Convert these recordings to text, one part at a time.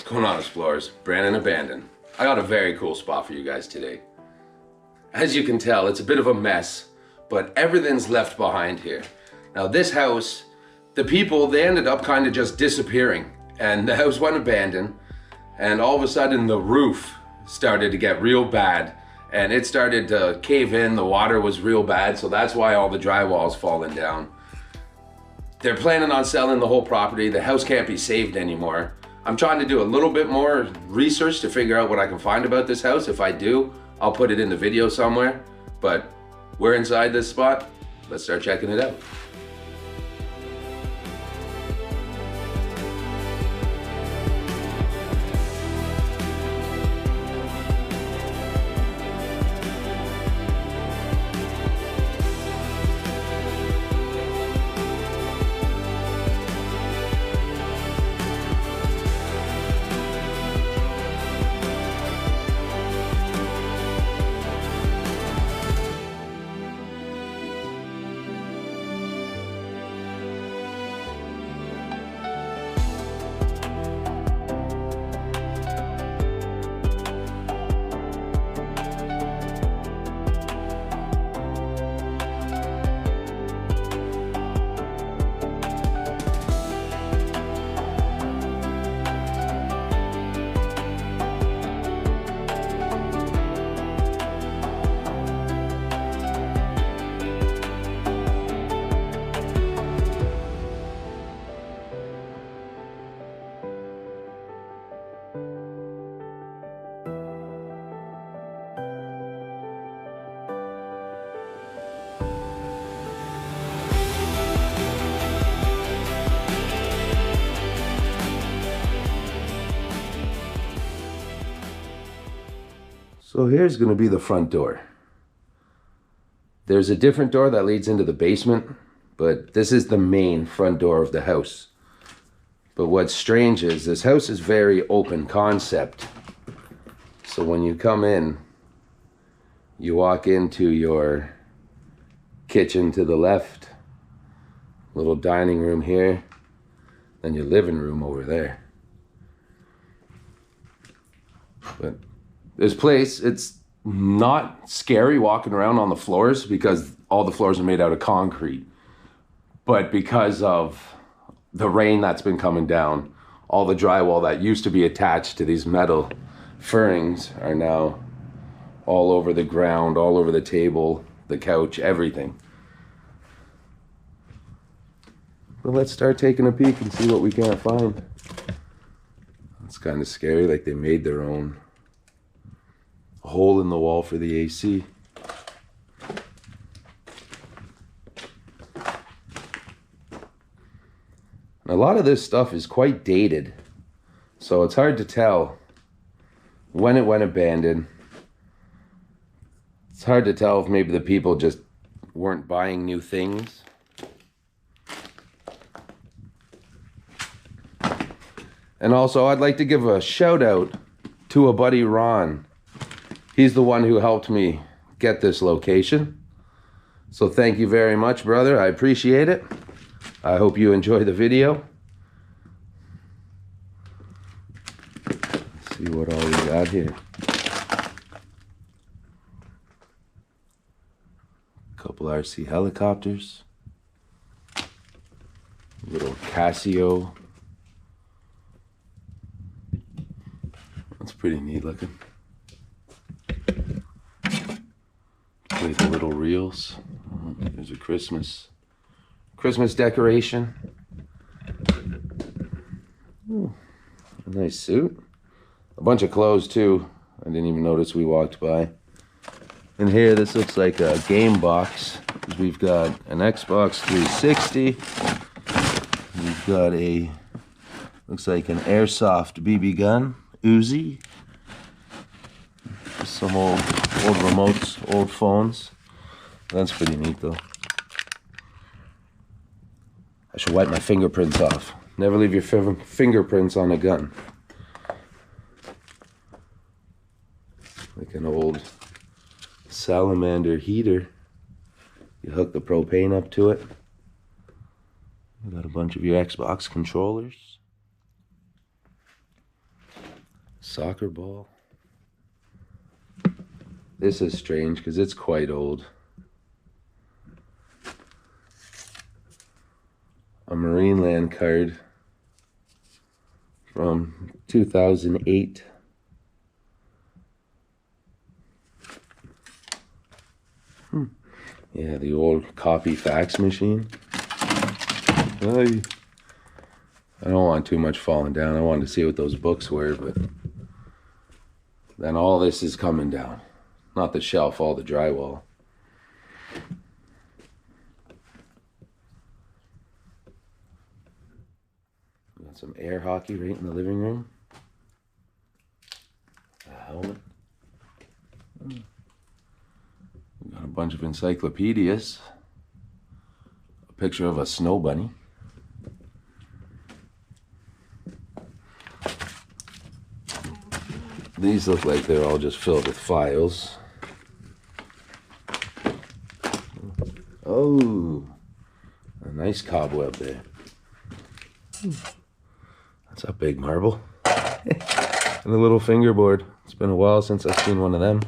What's going on, explorers? Brandon Abandoned. I got a very cool spot for you guys today. As you can tell, it's a bit of a mess, but everything's left behind here. Now this house, the people, they ended up kind of just disappearing, and the house went abandoned, and all of a sudden the roof started to get real bad, and it started to cave in. The water was real bad, so that's why all the drywall's falling down. They're planning on selling the whole property. The house can't be saved anymore. I'm trying to do a little bit more research to figure out what I can find about this house. If I do, I'll put it in the video somewhere. But we're inside this spot. Let's start checking it out. So here's going to be the front door. There's a different door that leads into the basement, but this is the main front door of the house. But what's strange is this house is very open concept. So when you come in, you walk into your kitchen to the left, little dining room here, then your living room over there. But this place, it's not scary walking around on the floors because all the floors are made out of concrete. But because of the rain that's been coming down, all the drywall that used to be attached to these metal furnings are now all over the ground, all over the table, the couch, everything. But let's start taking a peek and see what we can't find. It's kind of scary, like they made their own hole in the wall for the AC. A lot of this stuff is quite dated, so it's hard to tell when it went abandoned. It's hard to tell if maybe the people just weren't buying new things. And also, I'd like to give a shout out to a buddy, Ron. He's the one who helped me get this location. So thank you very much, brother. I appreciate it. I hope you enjoy the video. Let's see what all we got here. A couple RC helicopters. A little Casio. That's pretty neat looking. Play the little reels. There's a Christmas decoration. Ooh, a nice suit. A bunch of clothes too. I didn't even notice we walked by. And here, this looks like a game box. We've got an Xbox 360. We've got a, looks like an airsoft BB gun, Uzi. Some old remotes, old phones. That's pretty neat though. I should wipe my fingerprints off. Never leave your fingerprints on a gun. Like an old salamander heater. You hook the propane up to it. You got a bunch of your Xbox controllers. Soccer ball. This is strange because it's quite old. A Marineland card from 2008. Yeah, the old copy fax machine. I don't want too much falling down. I wanted to see what those books were, but then all this is coming down. Not the shelf, all the drywall. Got some air hockey right in the living room. A helmet. Got a bunch of encyclopedias. A picture of a snow bunny. These look like they're all just filled with files. Oh, a nice cobweb there. That's a big marble. And a little fingerboard. It's been a while since I've seen one of them.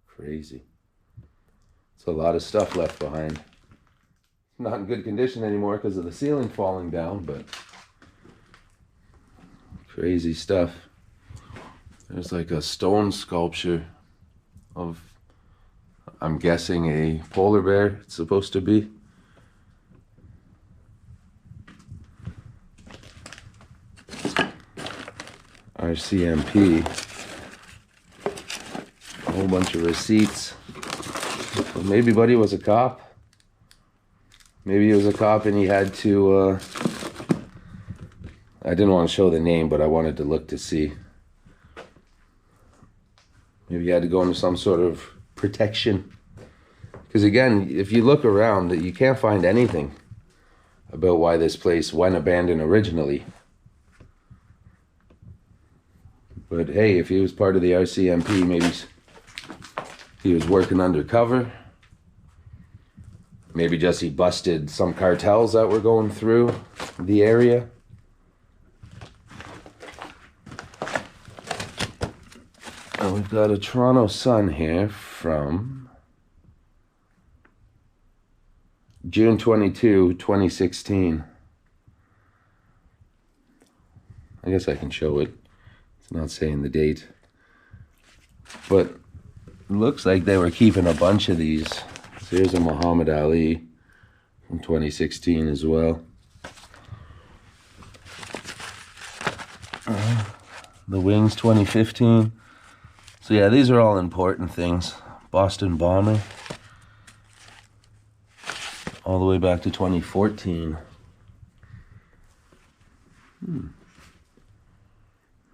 Crazy. It's a lot of stuff left behind. Not in good condition anymore because of the ceiling falling down, but crazy stuff. There's like a stone sculpture of, I'm guessing, a polar bear, it's supposed to be. RCMP. A whole bunch of receipts. Well, maybe Buddy was a cop. Maybe he was a cop and he had to, I didn't want to show the name, but I wanted to look to see. Maybe he had to go into some sort of protection. Because again, if you look around, you can't find anything about why this place went abandoned originally. But hey, if he was part of the RCMP, maybe he was working undercover. Maybe just he busted some cartels that were going through the area. And we've got a Toronto Sun here from June 22, 2016. I guess I can show it. It's not saying the date. But it looks like they were keeping a bunch of these. So here's a Muhammad Ali from 2016 as well. The Wings 2015. So yeah, these are all important things. Boston Bomber. All the way back to 2014.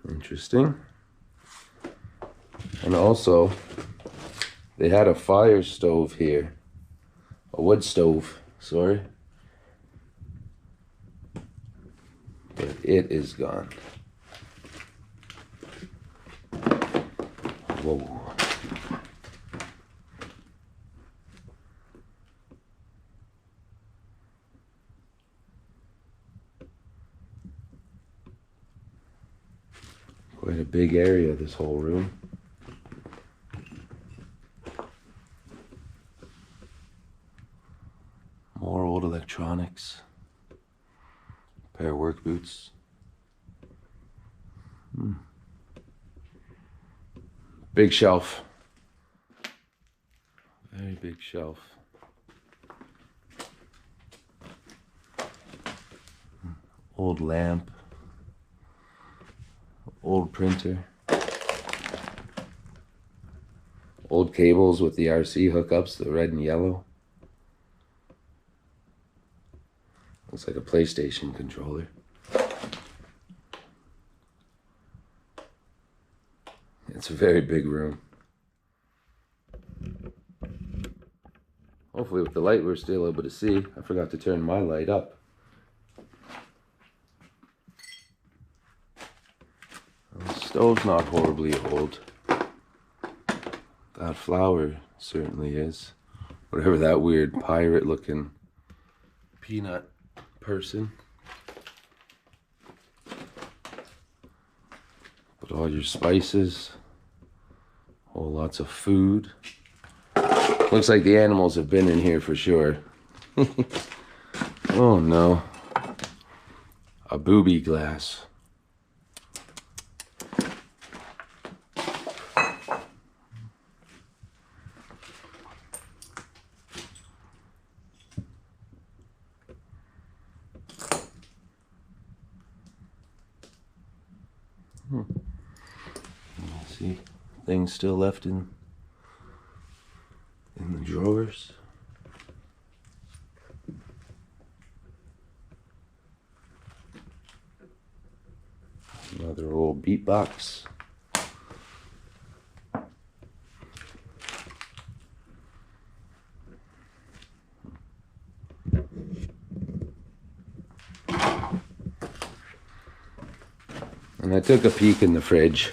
Interesting. And also, they had a fire stove here. A wood stove, sorry. But it is gone. Whoa. Quite a big area, this whole room. More old electronics. A pair of work boots. Big shelf. Very big shelf. Old lamp. Old printer. Old cables with the RC hookups, the red and yellow. Looks like a PlayStation controller. It's a very big room. Hopefully with the light we're still able to see. I forgot to turn my light up. The stove's not horribly old. That flower certainly is. whatever that weird pirate looking peanut person. Put all your spices, whole lots of food. Looks like the animals have been in here for sure. Oh no. A booby glass. See, things still left in the drawers. Another old beatbox. And I took a peek in the fridge.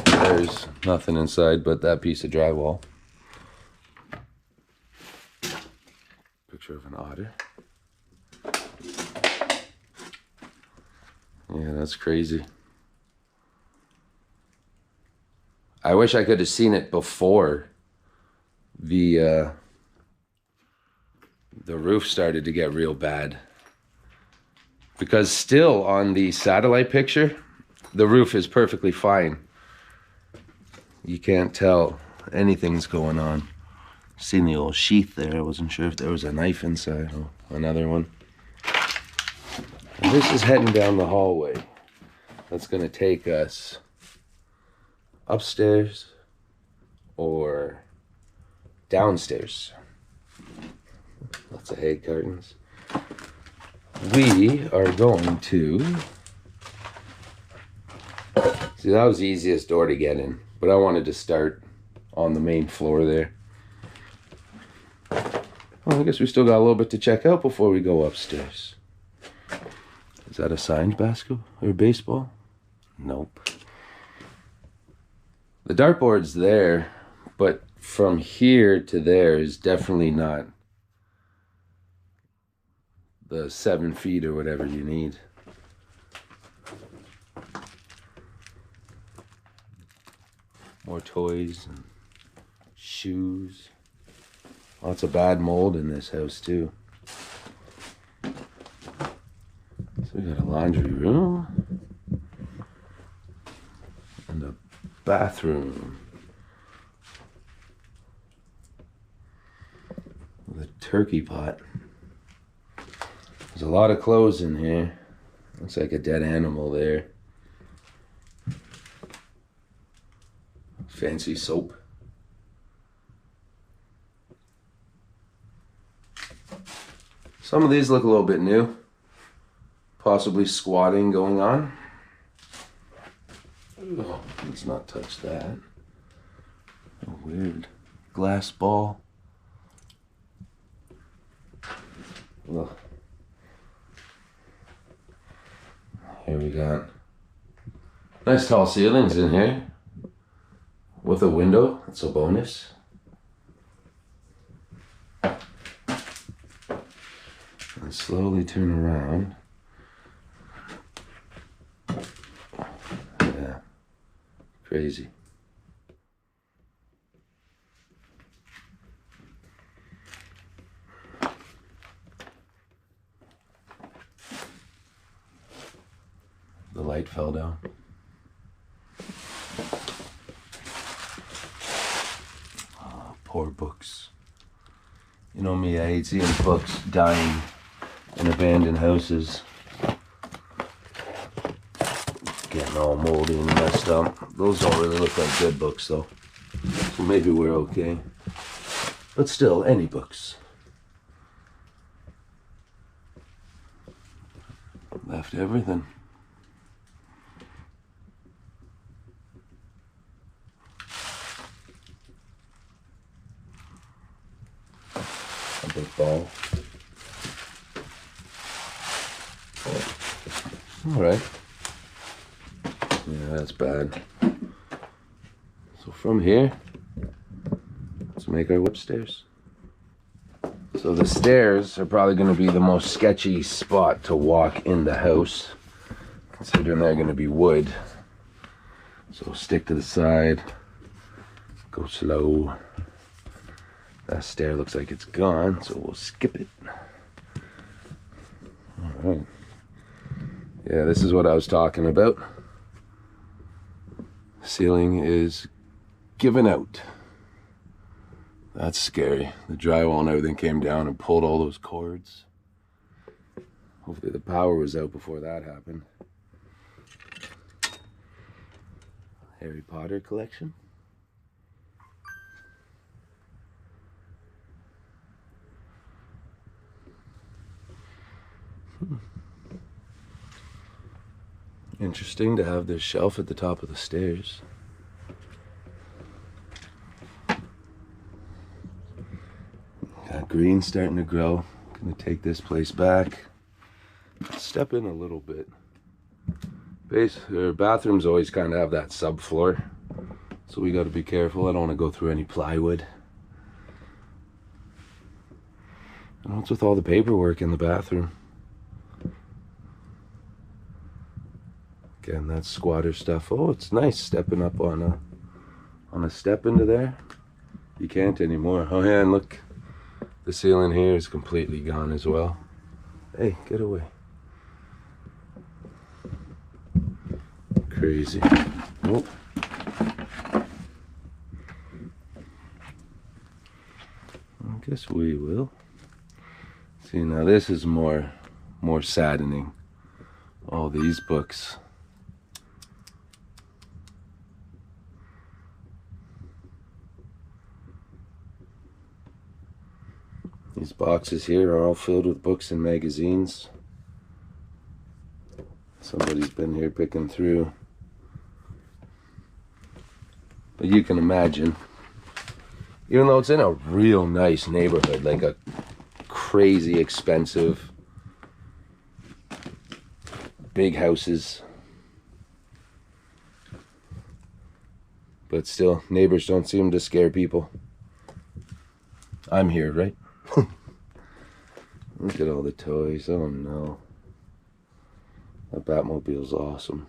There's nothing inside but that piece of drywall. Picture of an otter. Yeah, that's crazy. I wish I could have seen it before the roof started to get real bad. Because still on the satellite picture, the roof is perfectly fine. You can't tell anything's going on. Seen the old sheath there. I wasn't sure if there was a knife inside. Oh, another one. And this is heading down the hallway. That's going to take us upstairs or downstairs. Lots of hay curtains. We are going to... See, that was the easiest door to get in, but I wanted to start on the main floor there. Well, I guess we still got a little bit to check out before we go upstairs. Is that a signed basketball or baseball? Nope. The dartboard's there, but from here to there is definitely not the 7 feet or whatever you need. More toys and shoes. Lots of bad mold in this house too. So we got a laundry room and a bathroom with a turkey pot. There's a lot of clothes in here. Looks like a dead animal there. Fancy soap. Some of these look a little bit new. Possibly squatting going on. Oh, let's not touch that. A weird glass ball. Ugh. Here we got nice tall ceilings in here with a window. That's a bonus. And slowly turn around. Yeah, crazy. The light fell down. Oh, poor books. You know me, I hate seeing books dying in abandoned houses. Getting all moldy and messed up. Those don't really look like good books though. So maybe we're okay. But still, any books. Left everything. A big ball. All right. Yeah, that's bad. So from here, let's make our way upstairs. So the stairs are probably going to be the most sketchy spot to walk in the house, considering they're going to be wood. So stick to the side, go slow. That stair looks like it's gone, so we'll skip it. All right. Yeah, this is what I was talking about. Ceiling is giving out. That's scary. The drywall and everything came down and pulled all those cords. Hopefully the power was out before that happened. Harry Potter collection. Interesting to have this shelf at the top of the stairs. Got green starting to grow. Gonna take this place back. Step in a little bit. Bathrooms always kind of have that subfloor, so we got to be careful. I don't want to go through any plywood. And what's with all the paperwork in the bathroom? Again, that's squatter stuff. Oh, it's nice stepping up on a step into there. You can't anymore. Oh yeah, and look, the ceiling here is completely gone as well. Hey, get away. Crazy. Oh. I guess we will. See, now this is more saddening. All these books. These boxes here are all filled with books and magazines. Somebody's been here picking through. But you can imagine, even though it's in a real nice neighborhood, like a crazy expensive, big houses, but still, neighbors don't seem to scare people. I'm here, right? Look at all the toys. Oh no. That Batmobile's awesome.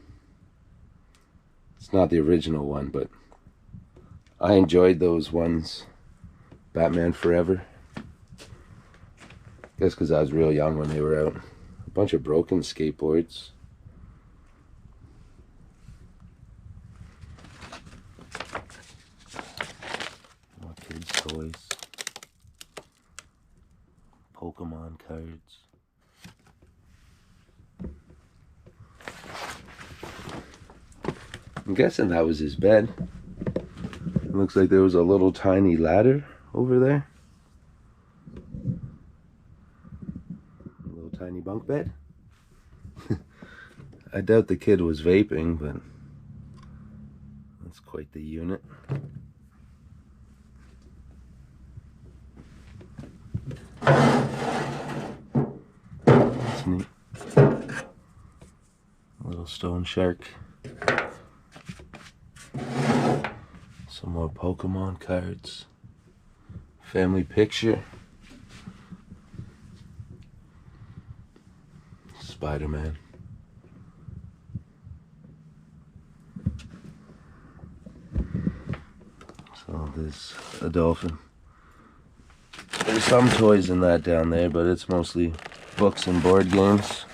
It's not the original one, but I enjoyed those ones. Batman Forever. Guess because I was real young when they were out. A bunch of broken skateboards. More kids' toys. Pokemon cards. I'm guessing that was his bed. It looks like there was a little tiny ladder over there. A little tiny bunk bed. I doubt the kid was vaping, but that's quite the unit. That's neat. A little stone shark. Some more Pokemon cards. Family picture. Spider-Man. So there's a dolphin. There's some toys in that down there, but it's mostly books and board games.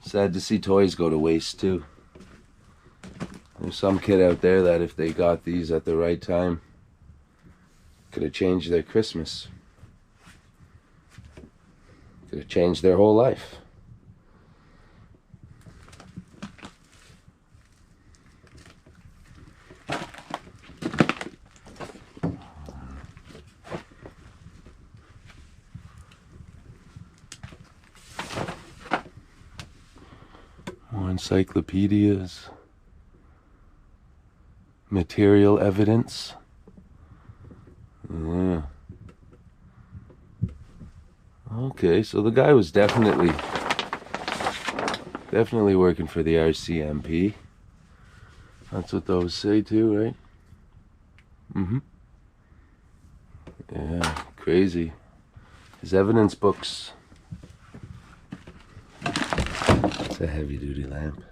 Sad to see toys go to waste too. There's some kid out there that if they got these at the right time, could have changed their Christmas. Could have changed their whole life. More encyclopedias. Material evidence. Yeah. Okay, so the guy was definitely Definitely working for the RCMP. That's what those say too, right? Mm-hmm. Yeah, crazy. His evidence books. It's a heavy-duty lamp.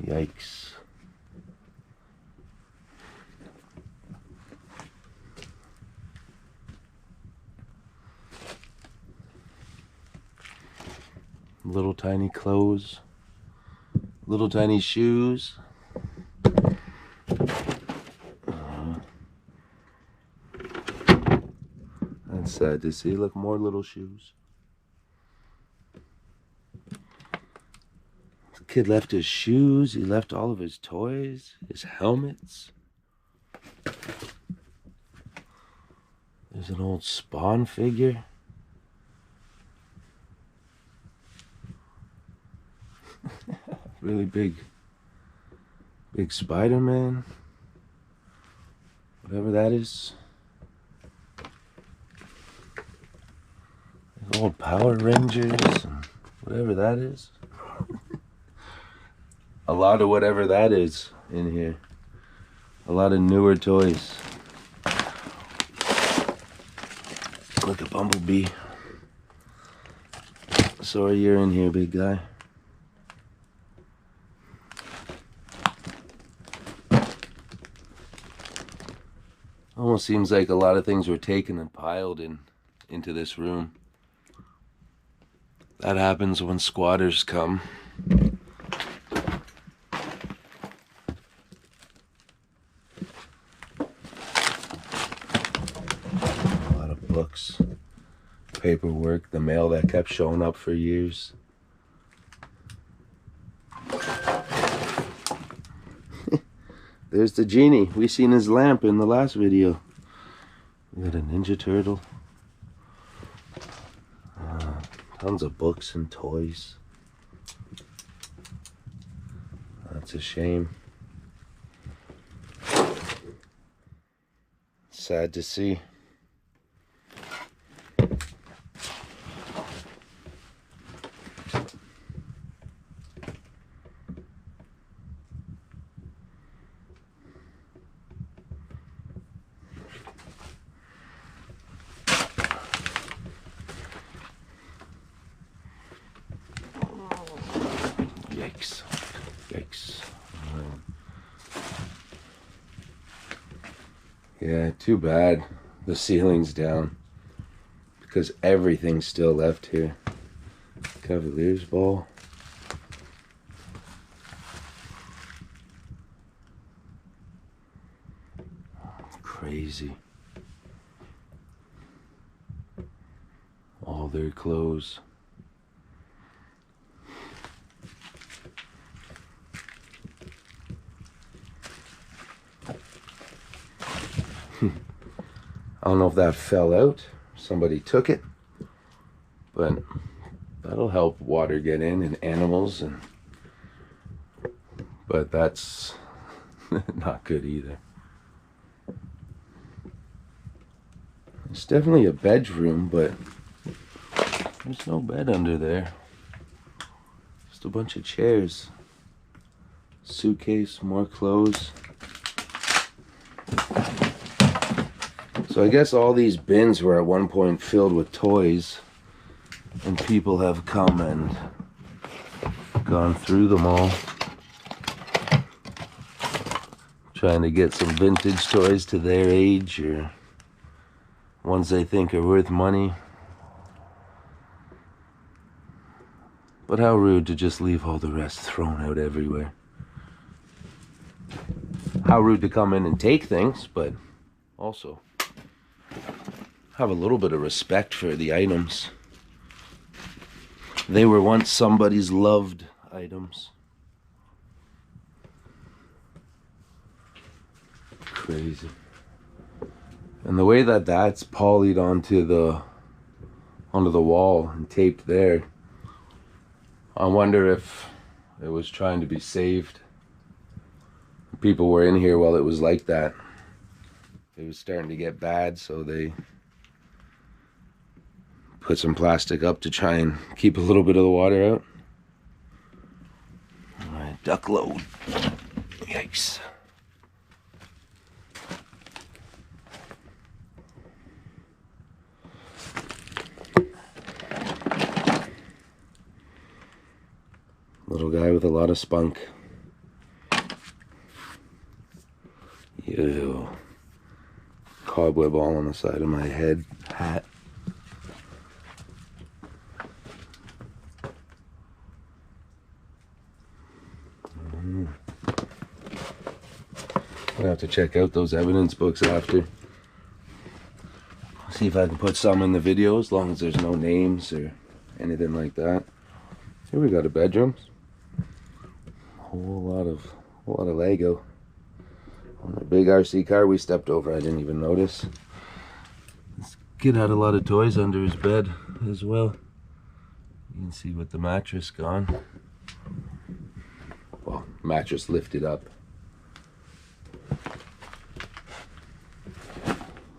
Yikes. Little tiny clothes. Little tiny shoes. That's sad to see. Look, more little shoes. The kid left his shoes. He left all of his toys, his helmets. There's an old Spawn figure. Really big Spider-Man. Whatever that is. Old Power Rangers and whatever that is. A lot of whatever that is in here. A lot of newer toys. Look at Bumblebee. Sorry you're in here, big guy. Almost seems like a lot of things were taken and piled into this room. That happens when squatters come. A lot of books, paperwork, the mail that kept showing up for years. There's the genie. We seen his lamp in the last video. We got a Ninja Turtle. Tons of books and toys. That's a shame. Sad to see. Yikes. Yikes. Yeah, too bad the ceiling's down because everything's still left here. Cavaliers ball. Crazy. All their clothes. I don't know if that fell out, somebody took it, but that'll help water get in and animals, but that's not good either. It's definitely a bedroom, but there's no bed under there. Just a bunch of chairs, suitcase, more clothes. So I guess all these bins were at one point filled with toys, and people have come and gone through them all, trying to get some vintage toys to their age or ones they think are worth money. But how rude to just leave all the rest thrown out everywhere. How rude to come in and take things, but also have a little bit of respect for the items. They were once somebody's loved items. Crazy. And the way that that's polyed onto the wall and taped there, I wonder if it was trying to be saved. People were in here while it was like that. It was starting to get bad, so they Put some plastic up to try and keep a little bit of the water out. All right, duck load. Yikes. Little guy with a lot of spunk. Ew. Cobweb all on the side of my head. Hat. I'll have to check out those evidence books after. See if I can put some in the video, as long as there's no names or anything like that. Here we got a bedroom. A whole lot of Lego. On a big RC car we stepped over, I didn't even notice. This kid had a lot of toys under his bed as well. You can see with the mattress gone. Well, mattress lifted up.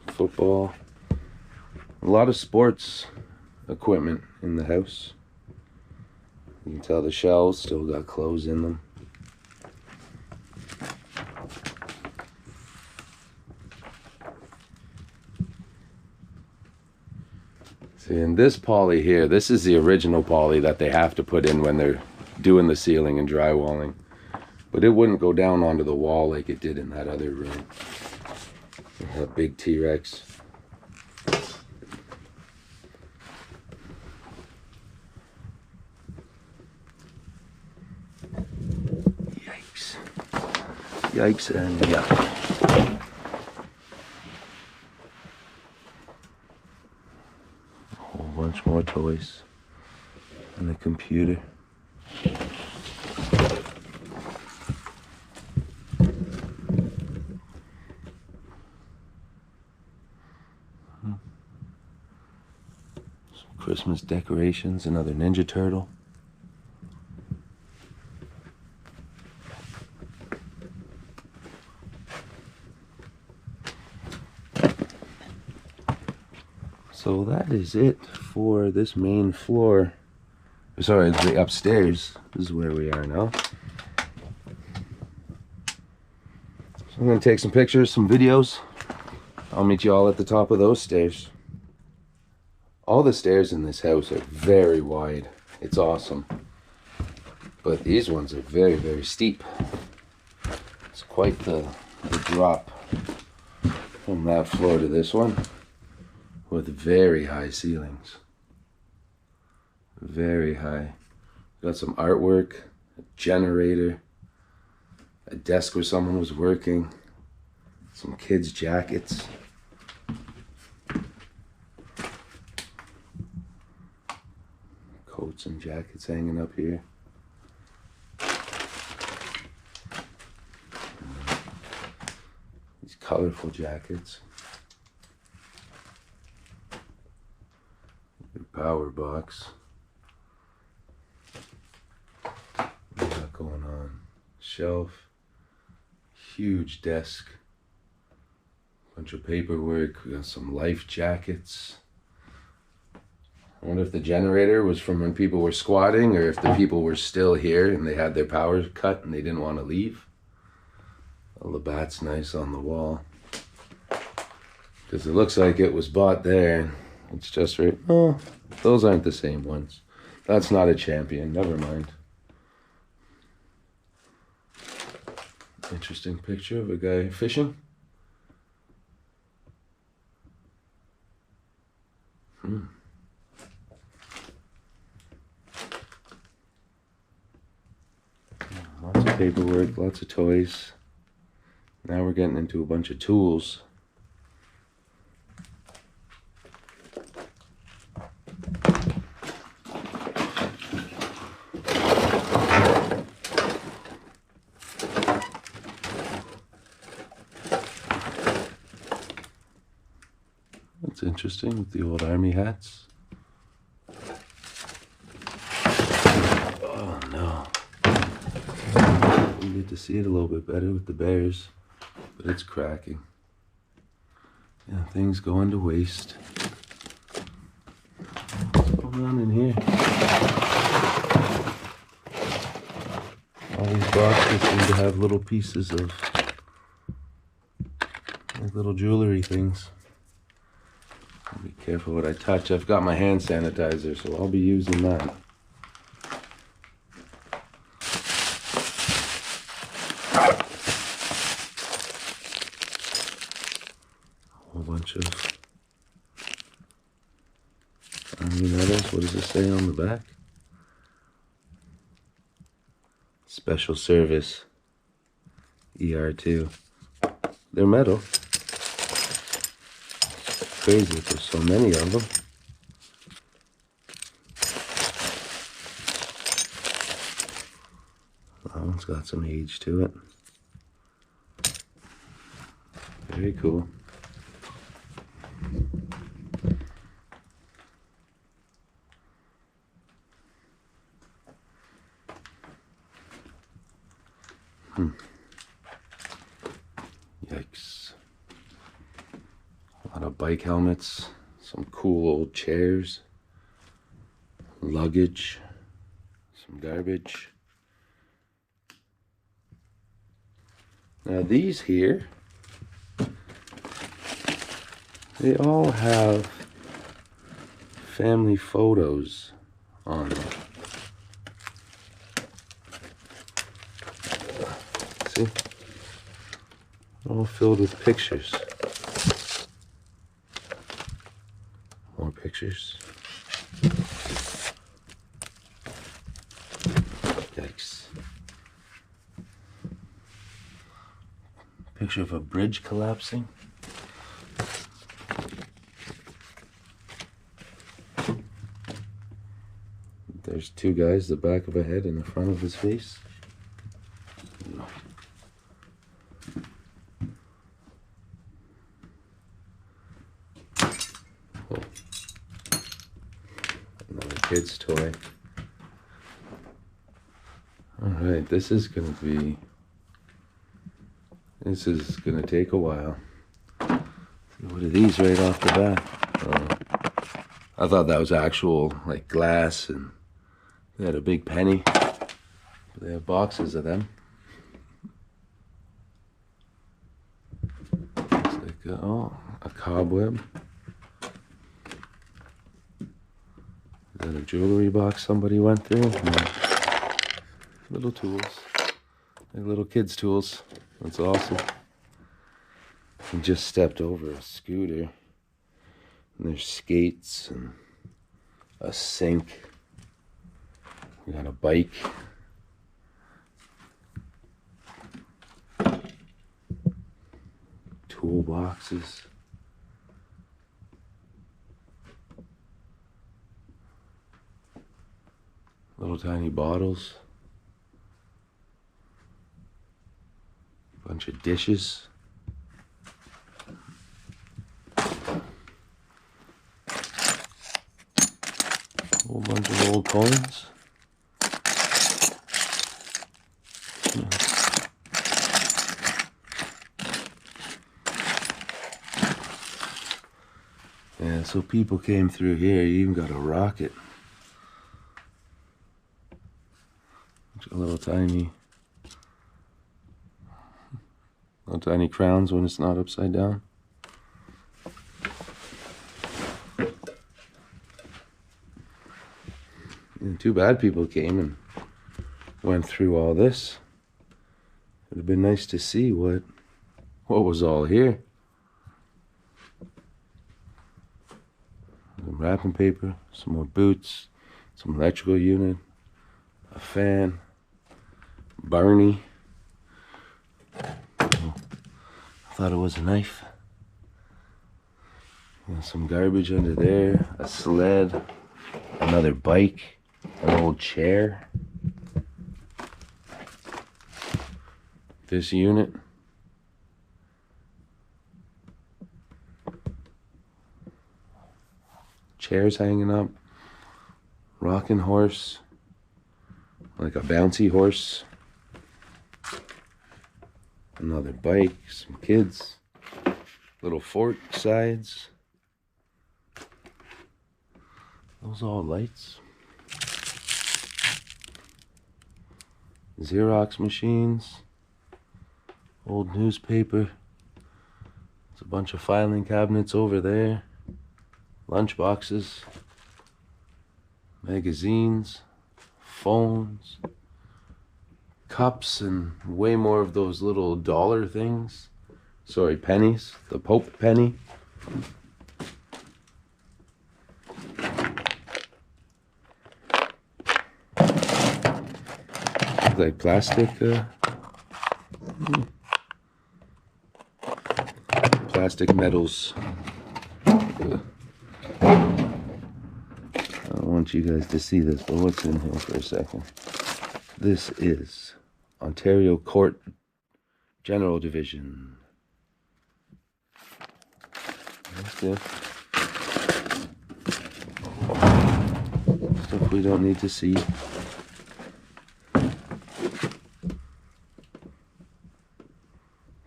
Football. A lot of sports equipment in the house. You can tell the shelves still got clothes in them. See, in this poly here, this is the original poly that they have to put in when they're doing the ceiling and drywalling. But it wouldn't go down onto the wall like it did in that other room. That big T-Rex. Yikes. Yikes and yuck. A whole bunch more toys. And a computer. Christmas decorations, another Ninja Turtle. So that is it for this main floor. Sorry, the upstairs. This is where we are now. So I'm going to take some pictures, some videos. I'll meet you all at the top of those stairs. All the stairs in this house are very wide. It's awesome. But these ones are very, very steep. It's quite the drop from that floor to this one, with very high ceilings. Very high. Got some artwork, a generator, a desk where someone was working, some kids' jackets. Coats and jackets hanging up here. These colorful jackets. Your power box. What do we got going on? Shelf. Huge desk. Bunch of paperwork. We got some life jackets. I wonder if the generator was from when people were squatting, or if the people were still here and they had their power cut and they didn't want to leave. Well, the bat's nice on the wall. Because it looks like it was bought there. It's just right. Oh, those aren't the same ones. That's not a champion. Never mind. Interesting picture of a guy fishing. Lots of paperwork, lots of toys. Now we're getting into a bunch of tools. That's interesting with the old army hats. Oh no. You get to see it a little bit better with the bears, but it's cracking. Yeah, things going to waste. going on in here? All these boxes seem to have little pieces of like little jewelry things. Be careful what I touch. I've got my hand sanitizer, so I'll be using that. A whole bunch of army medals. What does it say on the back? Special Service ER2. They're metal. Crazy that there's so many of them. That one's got some age to it. Very cool. Yikes. A lot of bike helmets, some cool old chairs, luggage, some garbage. Now these here, they all have family photos on them. See? All filled with pictures. More pictures. Yikes. Picture of a bridge collapsing. There's two guys, the back of a head and the front of his face. Oh. Another kid's toy. Alright, this is gonna take a while. What are these right off the bat? I thought that was actual like glass, and they had a big penny. But they have boxes of them. Looks like a cobweb. Is that a jewelry box somebody went through? No. Little tools, like little kids' tools. That's awesome. I just stepped over a scooter, and there's skates and a sink. We got a bike. Toolboxes. Little tiny bottles. Bunch of dishes. Whole bunch of old coins. Yeah, so people came through here. You even got a rocket. A little tiny crowns when it's not upside down. And too bad people came and went through all this. It would have been nice to see what was all here. Some wrapping paper, some more boots, some electrical unit, a fan, Barney. I thought it was a knife. And some garbage under there, a sled, another bike, an old chair. This unit. Chairs hanging up. Rocking horse. Like a bouncy horse. Another bike, some kids. Little fort sides. Those all lights. Xerox machines. Old newspaper. There's a bunch of filing cabinets over there. Lunch boxes. Magazines. Phones. Cups, and way more of those little dollar things. Sorry, pennies. The Pope penny. Like plastic medals. I don't want you guys to see this, but what's in here for a second? This is Ontario Court General Division. That's good. Stuff we don't need to see.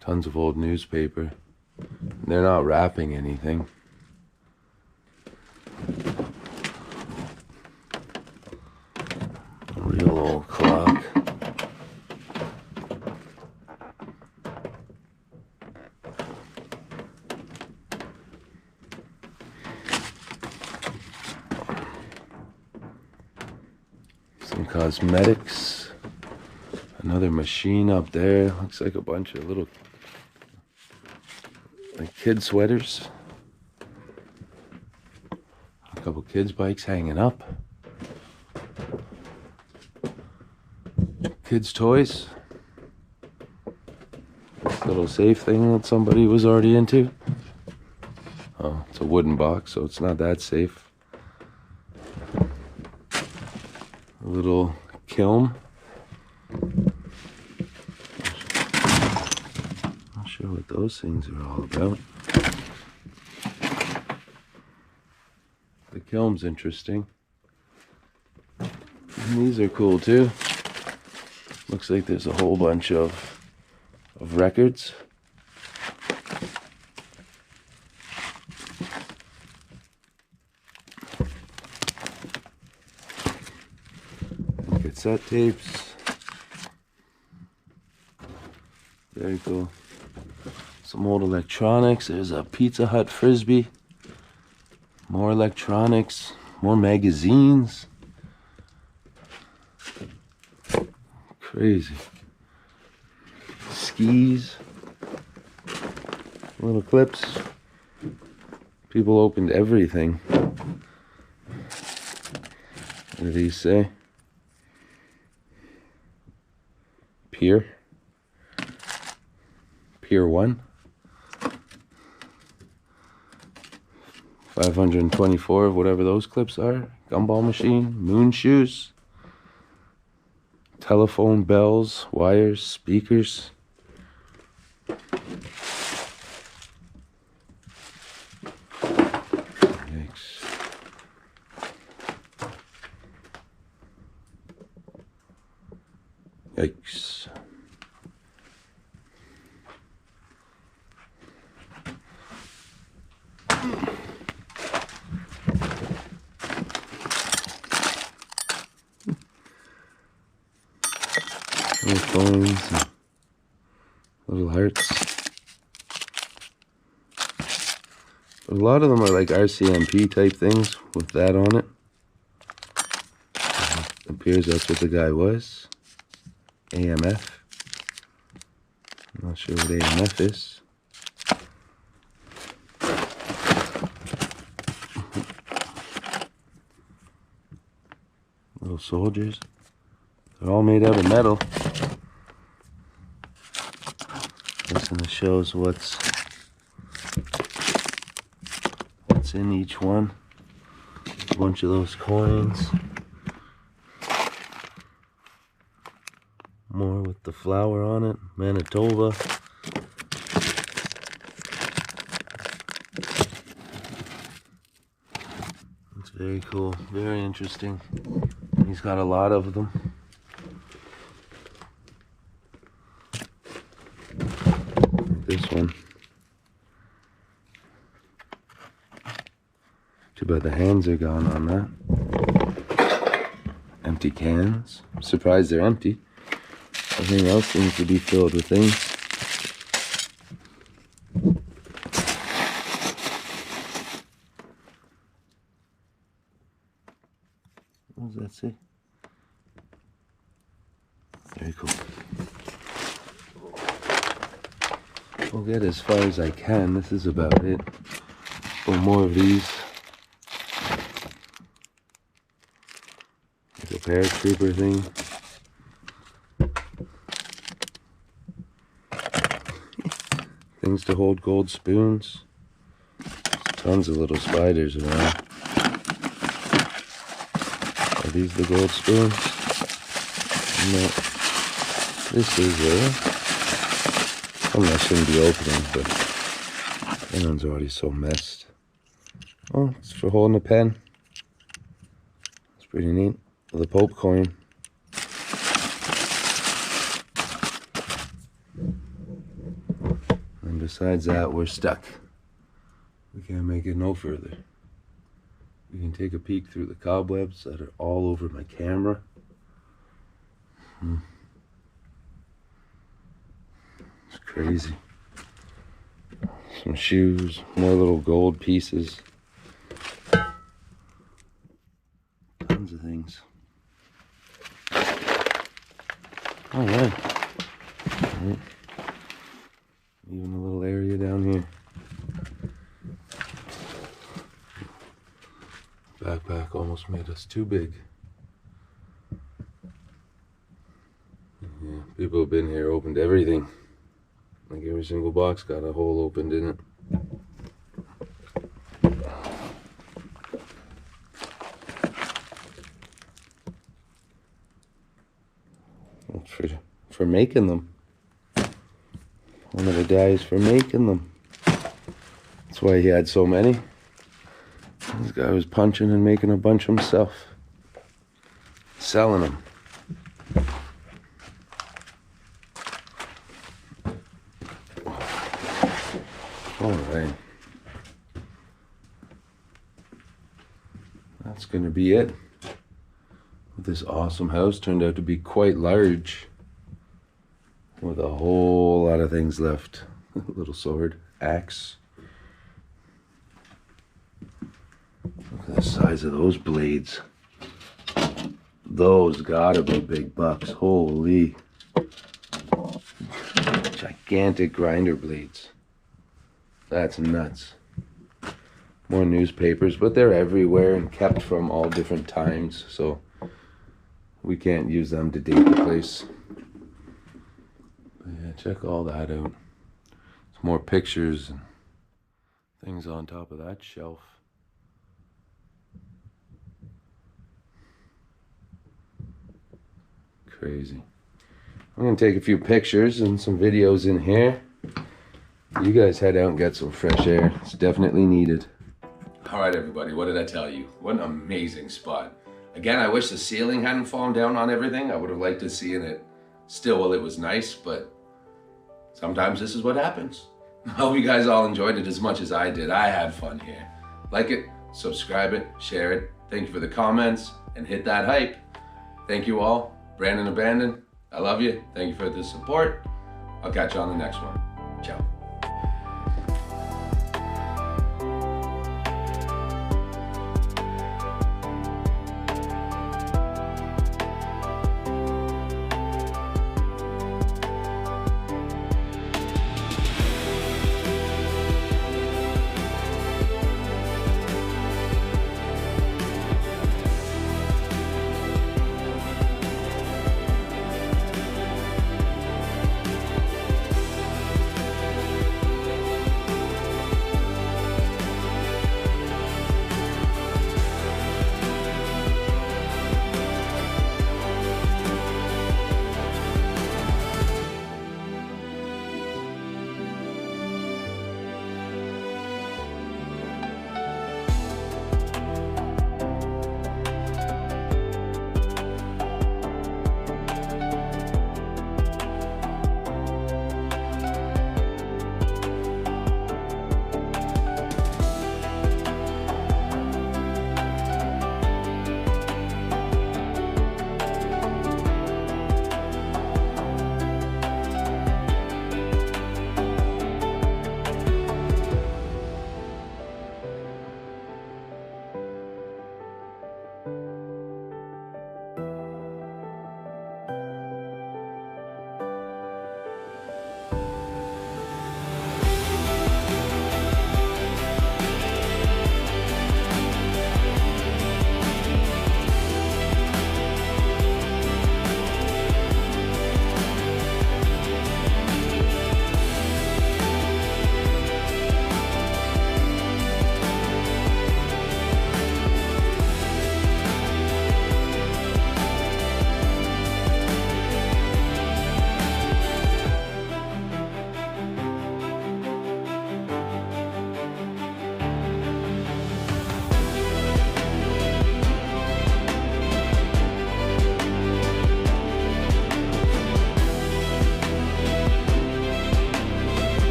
Tons of old newspaper. They're not wrapping anything. A real old clock. Some cosmetics. Another machine up there. Looks like a bunch of little kid sweaters. A couple kids' bikes hanging up. Kids' toys. This little safe thing that somebody was already into. Oh, it's a wooden box, so it's not that safe. A little kiln. Not sure what those things are all about. The kiln's interesting. And these are cool too. Looks like there's a whole bunch of records. Cassette tapes. Very cool. Some old electronics. There's a Pizza Hut Frisbee. More electronics. More magazines. Crazy. Skis. Little clips. People opened everything. What did he say? Pier 1. 524 of whatever those clips are. Gumball machine, moon shoes, telephone bells, wires, speakers. Yikes. Yikes. Little phones, and little hearts. But a lot of them are like RCMP type things with that on it. It appears that's what the guy was. AMF. I'm not sure what AMF is. Little soldiers. They're all made out of metal. This one shows what's in each one. A bunch of those coins. More with the flower on it. Manitoba. It's very cool. Very interesting. He's got a lot of them. This one. Too bad the hands are gone on that. empty cans. I'm surprised they're empty. Everything else seems to be filled with things. What does that say? Very cool. I'll get as far as I can. This is about it. For more of these. There's a paratrooper thing. Things to hold gold spoons. Tons of little spiders around. Are these the gold spoons? No. This is something I shouldn't be opening, but that one's already so messed. Oh, it's for holding a pen. It's pretty neat. With a Pope coin. And besides that, we're stuck. We can't make it no further. You can take a peek through the cobwebs that are all over my camera. It's crazy. Some shoes, more little gold pieces. Tons of things. All right. Even a little area down here. Backpack almost made us too big. Yeah, people have been here, opened everything. Like every single box got a hole opened in it. For making them. One of the guys for making them. That's why he had so many. This guy was punching and making a bunch himself. Selling them. Alright. That's gonna be it. This awesome house turned out to be quite large. With a whole lot of things left. Little sword, axe. Look at the size of those blades. Those gotta be big bucks. Holy. Gigantic grinder blades. That's nuts. More newspapers, but they're everywhere and kept from all different times, so we can't use them to date the place. But yeah, check all that out. Some more pictures and things on top of that shelf. Crazy. I'm gonna take a few pictures and some videos in here. You guys head out and get some fresh air. It's definitely needed. All right, everybody, what did I tell you? What an amazing spot. Again, I wish the ceiling hadn't fallen down on everything. I would have liked to see it still while it was nice, but sometimes this is what happens. I hope you guys all enjoyed it as much as I did. I had fun here. Like it, subscribe it, share it. Thank you for the comments, and hit that hype. Thank you all. Brandon Abandoned, I love you. Thank you for the support. I'll catch you on the next one.